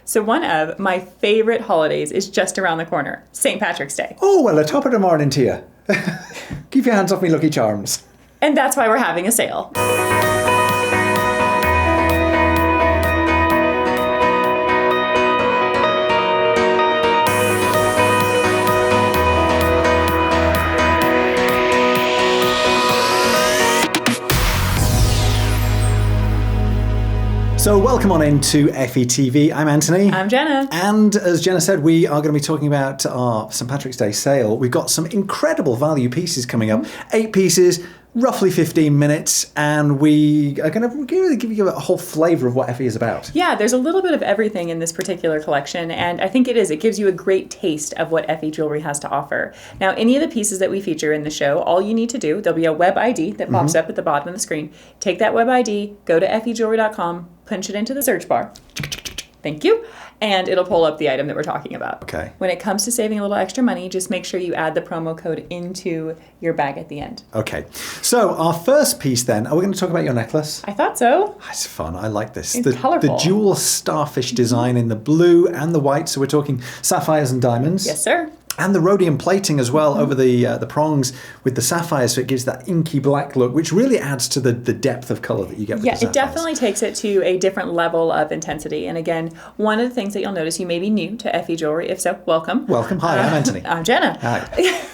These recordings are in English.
So one of my favorite holidays is just around the corner, St. Patrick's Day. Oh, well, the top of the morning to you. Keep your hands off me Lucky Charms. And that's why we're having a sale. So welcome on into Effy TV. I'm Anthony. I'm Jenna. And as Jenna said, we are going to be talking about our St. Patrick's Day sale. We've got some incredible value pieces coming up. 8 pieces, roughly 15 minutes, and we are going to really give you a whole flavour of what Effy is about. Yeah, there's a little bit of everything in this particular collection, and I think it gives you a great taste of what Effy Jewelry has to offer. Now, any of the pieces that we feature in the show, all you need to do, there'll be a web ID that pops up at the bottom of the screen. Take that web ID, go to effyjewelry.com, punch it into the search bar. Thank you. And it'll pull up the item that we're talking about. Okay. When it comes to saving a little extra money, just make sure you add the promo code into your bag at the end. Okay. So our first piece then, are we going to talk about your necklace? I thought so. It's fun. I like this. It's colorful. The dual starfish design in the blue and the white. So we're talking sapphires and diamonds. Yes, sir. And the rhodium plating as well over the prongs with the sapphires, so it gives that inky black look, which really adds to the depth of colour that you get with the sapphires. It definitely takes it to a different level of intensity. And again, one of the things that you'll notice, you may be new to Effy Jewelry. If so, welcome. Welcome. Hi, I'm Anthony. I'm Jenna. Hi.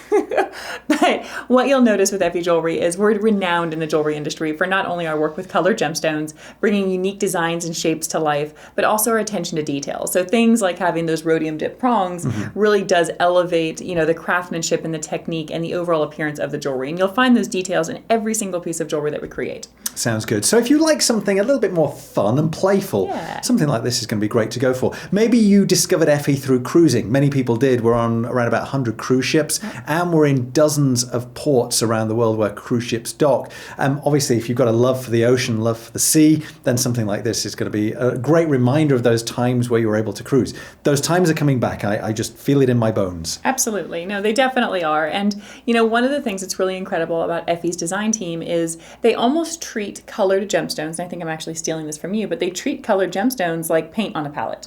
But what you'll notice with Effy Jewelry is we're renowned in the jewelry industry for not only our work with colored gemstones, bringing unique designs and shapes to life, but also our attention to detail. So things like having those rhodium dip prongs really does elevate, the craftsmanship and the technique and the overall appearance of the jewelry. And you'll find those details in every single piece of jewelry that we create. Sounds good. So if you like something a little bit more fun and playful, something like this is going to be great to go for. Maybe you discovered Effy through cruising. Many people did. We're on around about 100 cruise ships, and we're in dozens of ports around the world where cruise ships dock. Obviously, if you've got a love for the ocean, love for the sea, then something like this is going to be a great reminder of those times where you were able to cruise. Those times are coming back. I just feel it in my bones. Absolutely. No, they definitely are. And, one of the things that's really incredible about Effy's design team is they almost treat colored gemstones, and I think I'm actually stealing this from you, but they treat colored gemstones like paint on a palette.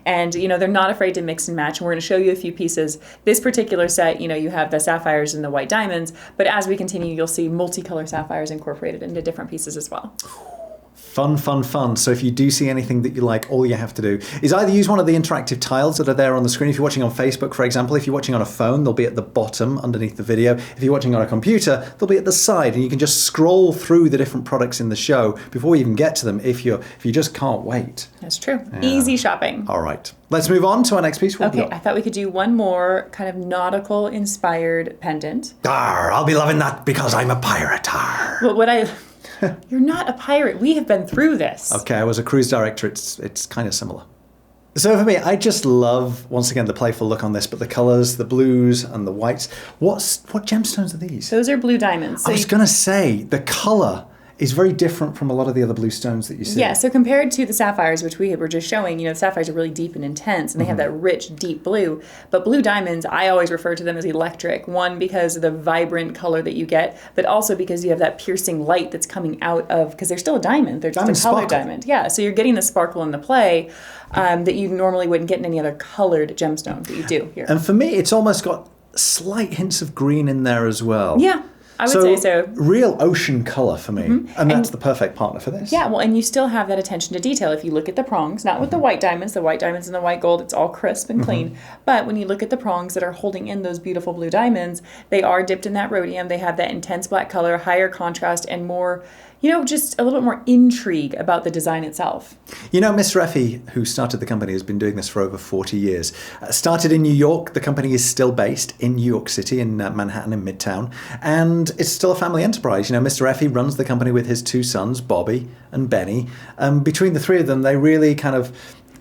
And, they're not afraid to mix and match. And we're going to show you a few pieces. This particular set, you have the sapphires and the white diamonds, but as we continue, you'll see multicolor sapphires incorporated into different pieces as well. Fun, fun, fun. So if you do see anything that you like, all you have to do is either use one of the interactive tiles that are there on the screen. If you're watching on Facebook, for example, if you're watching on a phone, they'll be at the bottom underneath the video. If you're watching on a computer, they'll be at the side, and you can just scroll through the different products in the show before you even get to them if you just can't wait. That's true. Yeah. Easy shopping. All right. Let's move on to our next piece. Okay, I thought we could do one more kind of nautical inspired pendant. Arr, I'll be loving that because I'm a pirate. Arr. But you're not a pirate. We have been through this. Okay, I was a cruise director. It's kind of similar. So for me, I just love, once again, the playful look on this, but the colours, the blues and the whites. What gemstones are these? Those are blue diamonds. So I was going to say, the colour is very different from a lot of the other blue stones that you see. Yeah, so compared to the sapphires, which we were just showing, the sapphires are really deep and intense, and they have that rich, deep blue. But blue diamonds, I always refer to them as electric. One, because of the vibrant color that you get, but also because you have that piercing light that's coming out of, because they're still a diamond, they're just a colored diamond. Yeah, so you're getting the sparkle and the play that you normally wouldn't get in any other colored gemstone that you do here. And for me, it's almost got slight hints of green in there as well. Yeah. I would say so. Real ocean colour for me. And that's the perfect partner for this. Yeah, well, and you still have that attention to detail. If you look at the prongs, not with the white diamonds and the white gold, it's all crisp and clean. But when you look at the prongs that are holding in those beautiful blue diamonds, they are dipped in that rhodium. They have that intense black color, higher contrast, and more, just a little bit more intrigue about the design itself. Mr. Effy, who started the company, has been doing this for over 40 years. Started in New York. The company is still based in New York City, in Manhattan, in Midtown. And it's still a family enterprise. Mr. Effy runs the company with his 2 sons, Bobby and Benny. Between the 3 of them, they really kind of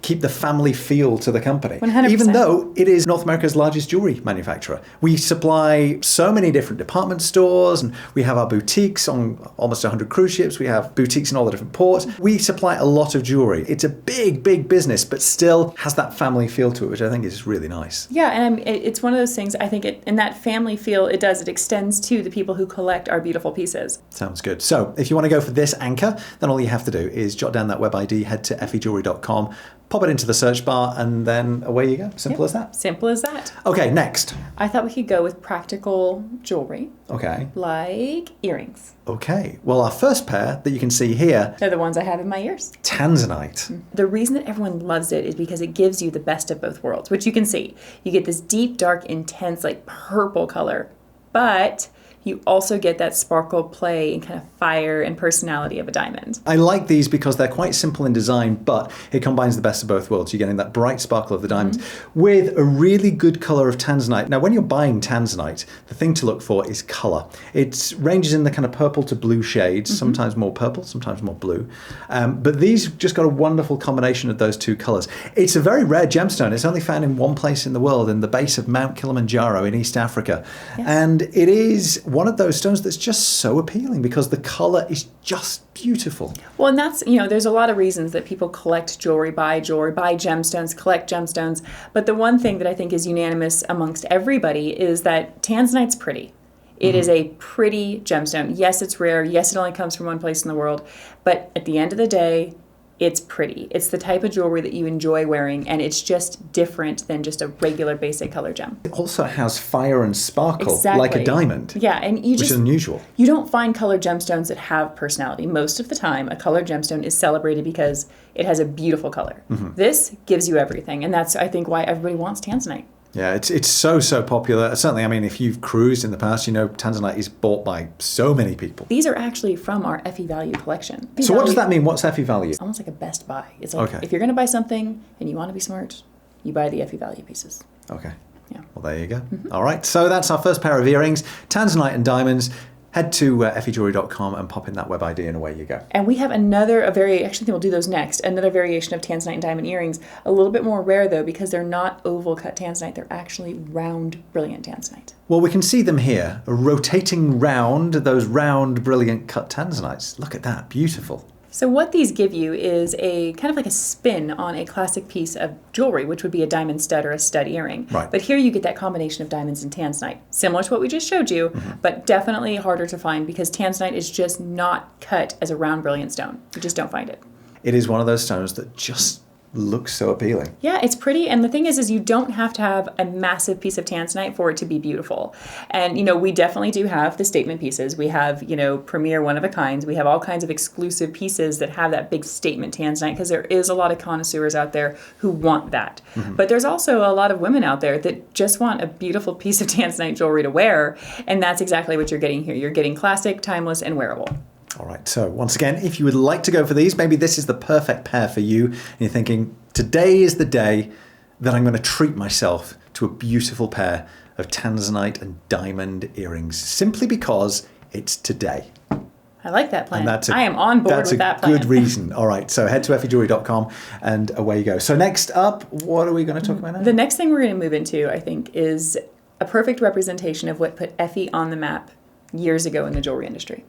keep the family feel to the company. 100%. Even though it is North America's largest jewelry manufacturer. We supply so many different department stores, and we have our boutiques on almost 100 cruise ships. We have boutiques in all the different ports. We supply a lot of jewelry. It's a big, big business, but still has that family feel to it, which I think is really nice. Yeah, and it's one of those things, I think, in that family feel, it extends to the people who collect our beautiful pieces. Sounds good. So if you want to go for this anchor, then all you have to do is jot down that web ID, head to effyjewelry.com, pop it into the search bar, and then away you go. Simple as that. Simple as that. Okay, next. I thought we could go with practical jewelry. Okay. Like earrings. Okay. Well, our first pair that you can see here. They're the ones I have in my ears. Tanzanite. The reason that everyone loves it is because it gives you the best of both worlds, which you can see. You get this deep, dark, intense, like purple color, but you also get that sparkle play and kind of fire and personality of a diamond. I like these because they're quite simple in design, but it combines the best of both worlds. You're getting that bright sparkle of the diamonds with a really good color of Tanzanite. Now, when you're buying Tanzanite, the thing to look for is color. It ranges in the kind of purple to blue shades, sometimes more purple, sometimes more blue. But these just got a wonderful combination of those two colors. It's a very rare gemstone. It's only found in one place in the world, in the base of Mount Kilimanjaro in East Africa. Yes. And it is one of those stones that's just so appealing because the color is just beautiful. Well, and that's, you know, there's a lot of reasons that people collect jewelry, buy gemstones, collect gemstones. But the one thing that I think is unanimous amongst everybody is that Tanzanite's pretty. It is a pretty gemstone. Yes, it's rare. Yes, it only comes from one place in the world. But at the end of the day, it's pretty. It's the type of jewelry that you enjoy wearing, and it's just different than just a regular basic color gem. It also has fire and sparkle, like a diamond. Yeah, and which is unusual. You don't find colored gemstones that have personality. Most of the time, a colored gemstone is celebrated because it has a beautiful color. This gives you everything, and that's, I think, why everybody wants Tanzanite. Yeah, it's so popular. Certainly, I mean, if you've cruised in the past, you know Tanzanite is bought by so many people. These are actually from our Effy Value collection. So what does that mean? What's Effy Value? It's almost like a best buy. It's like if you're going to buy something and you want to be smart, you buy the Effy Value pieces. Okay. Yeah. Well, there you go. All right. So that's our first pair of earrings, Tanzanite and diamonds. Head to effyjewelry.com and pop in that web ID and away you go. And we have actually I think we'll do those next, another variation of Tanzanite and diamond earrings. A little bit more rare though because they're not oval cut Tanzanite, they're actually round, brilliant Tanzanite. Well, we can see them here, rotating round, those round, brilliant cut Tanzanites. Look at that, beautiful. So what these give you is a kind of like a spin on a classic piece of jewelry, which would be a diamond stud or a stud earring. Right. But here you get that combination of diamonds and Tanzanite, similar to what we just showed you, but definitely harder to find because Tanzanite is just not cut as a round, brilliant stone. You just don't find it. It is one of those stones that just looks so appealing. Yeah, it's pretty, and the thing is you don't have to have a massive piece of Tanzanite for it to be beautiful. And, you know, we definitely do have the statement pieces. We have, you know, premier one-of-a-kinds. We have all kinds of exclusive pieces that have that big statement Tanzanite because there is a lot of connoisseurs out there who want that. But there's also a lot of women out there that just want a beautiful piece of Tanzanite jewelry to wear, and that's exactly what you're getting here. You're getting classic, timeless, and wearable. All right, so once again, if you would like to go for these, maybe this is the perfect pair for you, and you're thinking, today is the day that I'm going to treat myself to a beautiful pair of Tanzanite and diamond earrings, simply because it's today. I like that plan. And I am on board with that plan. That's a good reason. All right, so head to effyjewelry.com and away you go. So next up, what are we going to talk about now? The next thing we're going to move into, I think, is a perfect representation of what put Effy on the map years ago in the jewelry industry.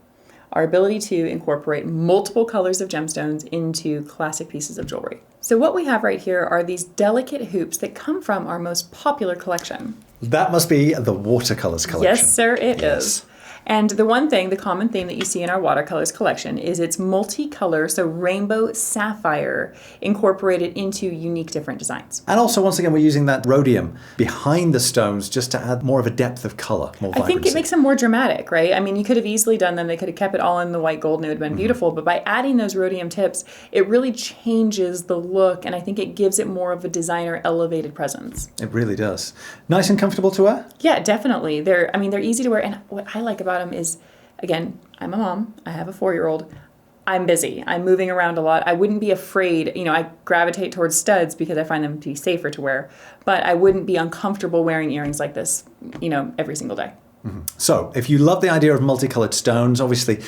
Our ability to incorporate multiple colors of gemstones into classic pieces of jewelry. So what we have right here are these delicate hoops that come from our most popular collection. That must be the watercolors collection. Yes, sir, it is. And the common theme that you see in our watercolors collection is it's multicolor, so rainbow sapphire incorporated into unique different designs. And also, once again, we're using that rhodium behind the stones just to add more of a depth of color, more vibrancy. I think it makes them more dramatic, right? I mean, you could have easily done them. They could have kept it all in the white gold and it would have been beautiful. But by adding those rhodium tips, it really changes the look. And I think it gives it more of a designer elevated presence. It really does. Nice and comfortable to wear? Yeah, definitely. They're easy to wear. And what I like about them is, again, I'm a mom. I have a 4-year-old. I'm busy. I'm moving around a lot. I wouldn't be afraid. You know, I gravitate towards studs because I find them to be safer to wear. But I wouldn't be uncomfortable wearing earrings like this, you know, every single day. So, if you love the idea of multicolored stones, obviously,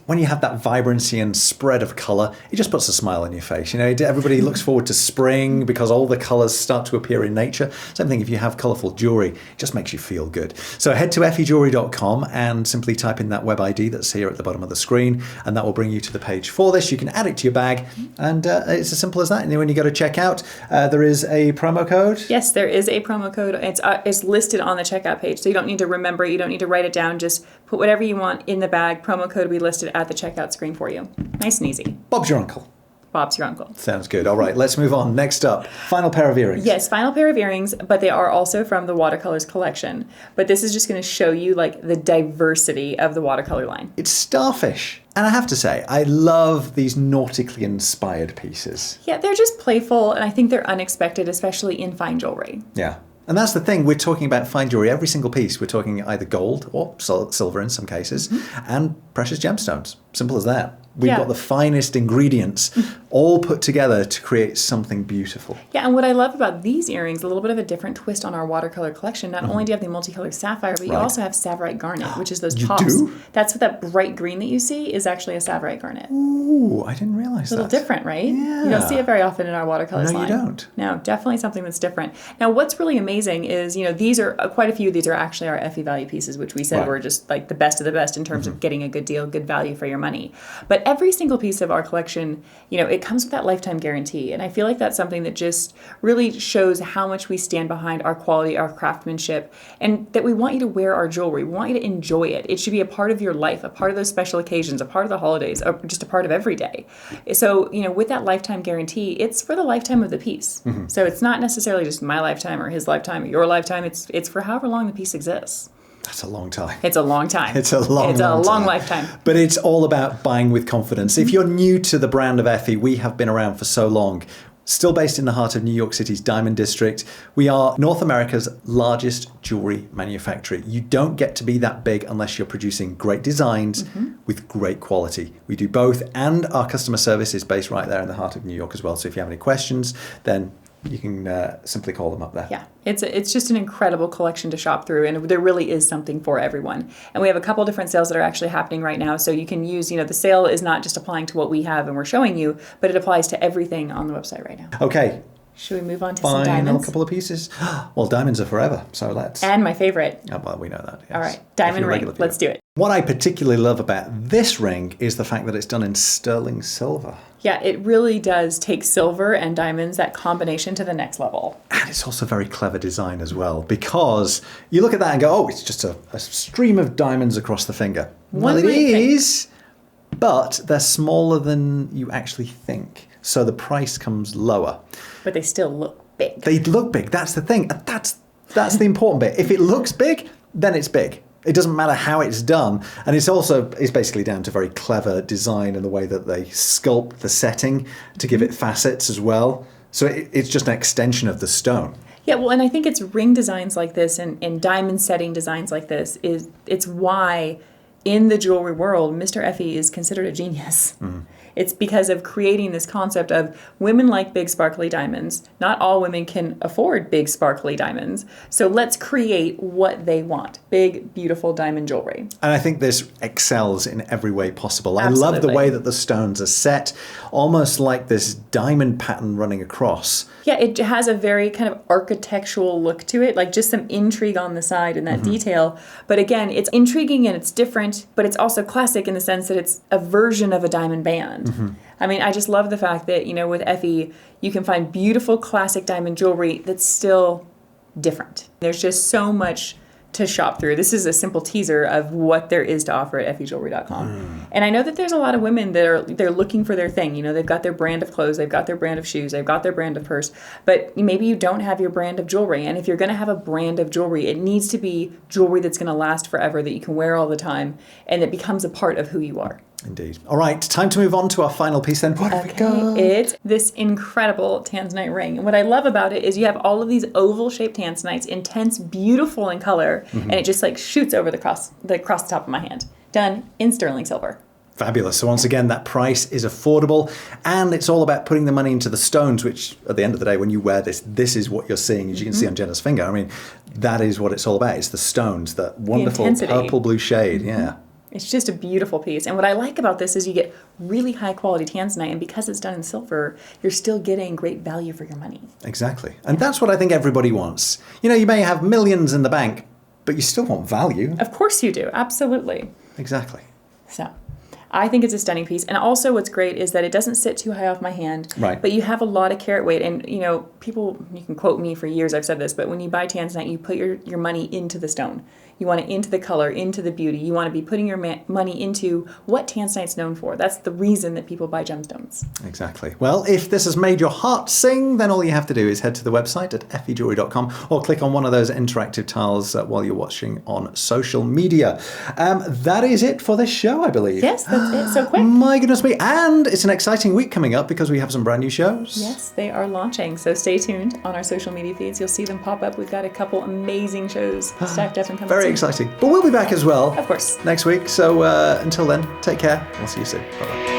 when you have that vibrancy and spread of color, it just puts a smile on your face. You know, everybody looks forward to spring because all the colors start to appear in nature. Same thing if you have colorful jewelry, it just makes you feel good. So, head to effyjewelry.com and simply type in that web ID that's here at the bottom of the screen, and that will bring you to the page for this. You can add it to your bag, and it's as simple as that. And then when you go to checkout, there is a promo code. Yes, there is a promo code. It's listed on the checkout page, so you don't need to remember it. You don't need to write it down. Just put whatever you want in the bag. Promo code will be listed at the checkout screen for you. Nice and easy. Bob's your uncle. Bob's your uncle. Sounds good. All right, let's move on. Next up, final pair of earrings. Yes, final pair of earrings, but they are also from the watercolors collection. But this is just going to show you like the diversity of the watercolor line. It's starfish. And I have to say, I love these nautically inspired pieces. Yeah, they're just playful, and I think they're unexpected, especially in fine jewelry. Yeah. And that's the thing, we're talking about fine jewelry, every single piece. We're talking either gold or silver in some cases, and precious gemstones. Simple as that. We've got the finest ingredients all put together to create something beautiful. Yeah, and what I love about these earrings, a little bit of a different twist on our watercolor collection. Not only do you have the multicolored sapphire, but you also have Tsavorite garnet, which is those tops. You do? That's what that bright green that you see is actually a Tsavorite garnet. Ooh, I didn't realize that. A little different, right? Yeah. You don't see it very often in our watercolors line. No, you don't. No, definitely something that's different. Now, what's really amazing is, these are, quite a few of these are actually our Effy value pieces, which we said were just like the best of the best in terms of getting a good deal, good value for your money. But every single piece of our collection, it comes with that lifetime guarantee. And I feel like that's something that just really shows how much we stand behind our quality, our craftsmanship, and that we want you to wear our jewelry. We want you to enjoy it. It should be a part of your life, a part of those special occasions, a part of the holidays, or just a part of every day. So, with that lifetime guarantee, it's for the lifetime of the piece. So it's not necessarily just my lifetime or his lifetime or your lifetime. It's for however long the piece exists. That's a long time. It's a long time. It's a long long lifetime. But it's all about buying with confidence. If you're new to the brand of Effy, we have been around for so long. Still based in the heart of New York City's Diamond District. We are North America's largest jewelry manufacturer. You don't get to be that big unless you're producing great designs with great quality. We do both, and our customer service is based right there in the heart of New York as well. So if you have any questions, then you can simply call them up there. Yeah, it's just an incredible collection to shop through, and there really is something for everyone. And we have a couple different sales that are actually happening right now, so you can use, the sale is not just applying to what we have and we're showing you, but it applies to everything on the website right now. Okay. Should we move on to some Final diamonds? couple of pieces. Well, diamonds are forever, so let's. And my favorite. Oh, well, we know that. Yes. All right, diamond ring. Let's do it. What I particularly love about this ring is the fact that it's done in sterling silver. Yeah, it really does take silver and diamonds, that combination, to the next level. And it's also very clever design as well, because you look at that and go, oh, it's just a stream of diamonds across the finger. Well, it is, but they're smaller than you actually think. So the price comes lower. But they still look big. They look big. That's the thing. That's the important bit. If it looks big, then it's big. It doesn't matter how it's done. And it's basically down to very clever design and the way that they sculpt the setting to give it facets as well. So it's just an extension of the stone. Yeah, well, and I think it's ring designs like this and diamond setting designs like this it's why in the jewelry world, Mr. Effy is considered a genius. It's because of creating this concept of women like big sparkly diamonds. Not all women can afford big sparkly diamonds. So let's create what they want. Big, beautiful diamond jewelry. And I think this excels in every way possible. Absolutely. I love the way that the stones are set, almost like this diamond pattern running across. Yeah, it has a very kind of architectural look to it, like just some intrigue on the side and that detail. But again, it's intriguing and it's different, but it's also classic in the sense that it's a version of a diamond band. I mean, I just love the fact that, with Effy, you can find beautiful classic diamond jewelry that's still different. There's just so much to shop through. This is a simple teaser of what there is to offer at effyjewelry.com. And I know that there's a lot of women that they're looking for their thing. They've got their brand of clothes, they've got their brand of shoes, they've got their brand of purse, but maybe you don't have your brand of jewelry. And if you're going to have a brand of jewelry, it needs to be jewelry that's going to last forever, that you can wear all the time, and that becomes a part of who you are. Indeed. All right, time to move on to our final piece then. What have we got? It's this incredible Tanzanite ring. And what I love about it is you have all of these oval-shaped Tanzanites, intense, beautiful in color, and it just shoots over across the top of my hand. Done in sterling silver. Fabulous. So once again, that price is affordable, and it's all about putting the money into the stones, which at the end of the day, when you wear this is what you're seeing, as you can see on Jenna's finger. I mean, that is what it's all about. It's the stones, that wonderful purple blue shade. Yeah. It's just a beautiful piece. And what I like about this is you get really high quality Tanzanite, and because it's done in silver, you're still getting great value for your money. Exactly. And that's what I think everybody wants. You may have millions in the bank, but you still want value. Of course you do. Absolutely. Exactly. So I think it's a stunning piece. And also what's great is that it doesn't sit too high off my hand. Right. But you have a lot of carat weight. And, people, you can quote me for years, I've said this, but when you buy Tanzanite, you put your money into the stone. You want it into the color, into the beauty. You want to be putting your money into what Tanzanite's known for. That's the reason that people buy gemstones. Exactly. Well, if this has made your heart sing, then all you have to do is head to the website at effyjewelry.com or click on one of those interactive tiles while you're watching on social media. That is it for this show, I believe. Yes, that's it. So quick. My goodness me. And it's an exciting week coming up because we have some brand new shows. Yes, they are launching. So stay tuned on our social media feeds. You'll see them pop up. We've got a couple amazing shows stacked up and coming Very soon. exciting. But we'll be back as well. Of course. Next week. So until then, take care. We'll see you soon. Bye-bye.